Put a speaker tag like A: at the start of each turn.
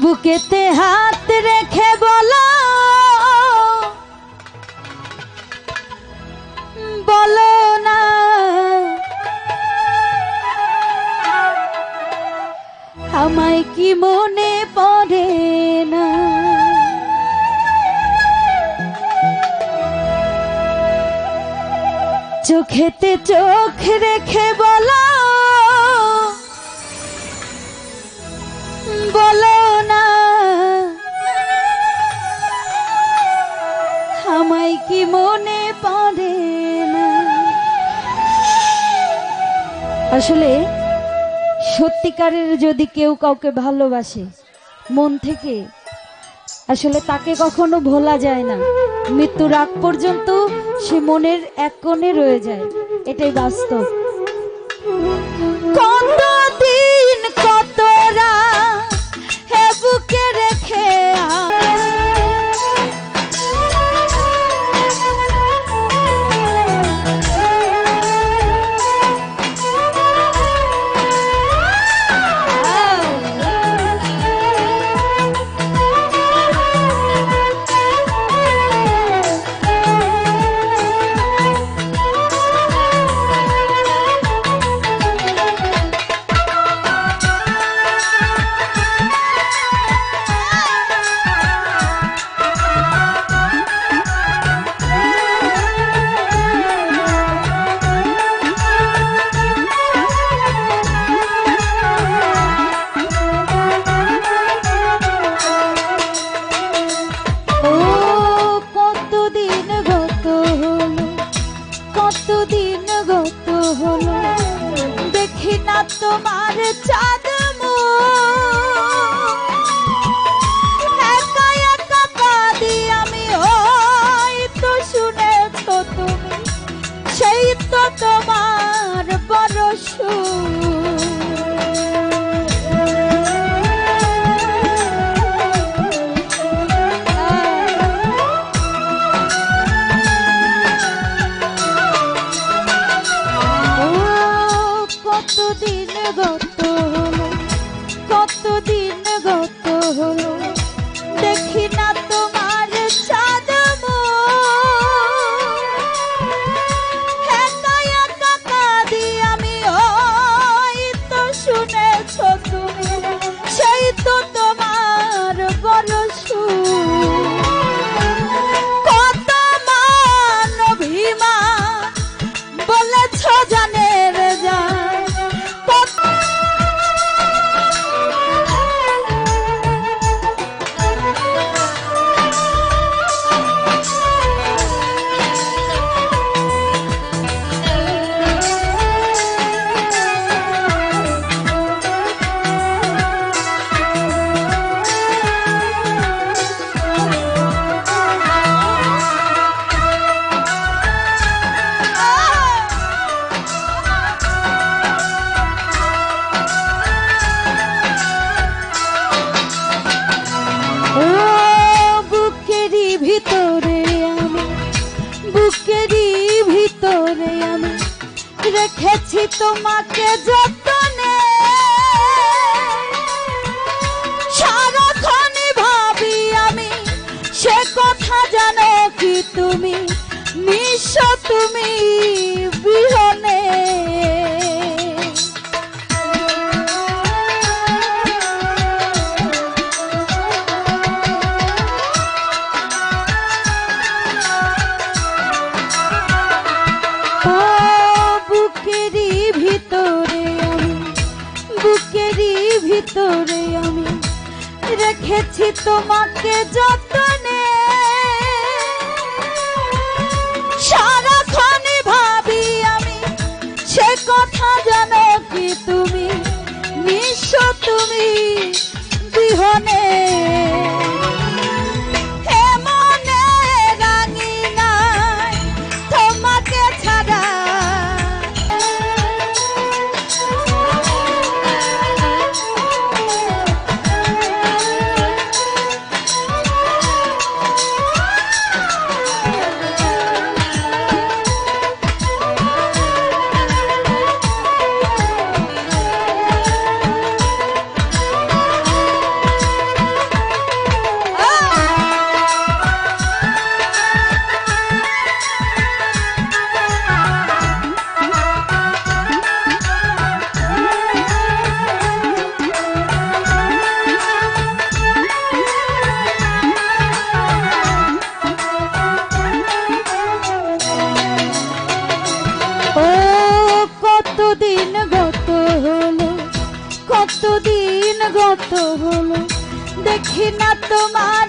A: বুকেতে হাত রেখে বলো বলো না আমায় কি মনে পড়ে না। চোখেতে চোখ রেখে বলো বলো না আমায় কি মনে পড়ে না। আসলে সত্যিকারের যদি কেউ কাউকে ভালোবাসে মন থেকে, আসলে তাকে কখনো ভোলা যায় না। মৃত্যুর আগ পর্যন্ত সে মনের এক কোণে রয়ে যায়, এটাই বাস্তব। কতদিন কত রাত হে বুকে রেখে তোমার চাঁদ একা একা কাঁদি আমি, ওই তো শুনেছ তুমি সেই তো তোমার বড় কতদিন গত হলো, কতদিন গত হলো দেখি না তোমার চাঁদ একা একা কাঁদি আমি, ওই তো শুনেছ তুমি সেই তো তোমার বড় কত মান অভিমান বলেছ জানের যা রেখেছি তোমাকে যতনে, সারাক্ষণই ভাবি আমি সে কথা জানো কি তুমি নিঃস্ব তুমি বিহনে। ভিতরে আমি রেখেছি তোমাকে যতনে, সারাক্ষণই ভাবি আমি সে কথা জানো কি তুমি নিঃস্ব তুমি বিহনে। এমনে রাঙি নাই তোমাকে ছাড়া, কতদিন গত হলো দেখি না তোমার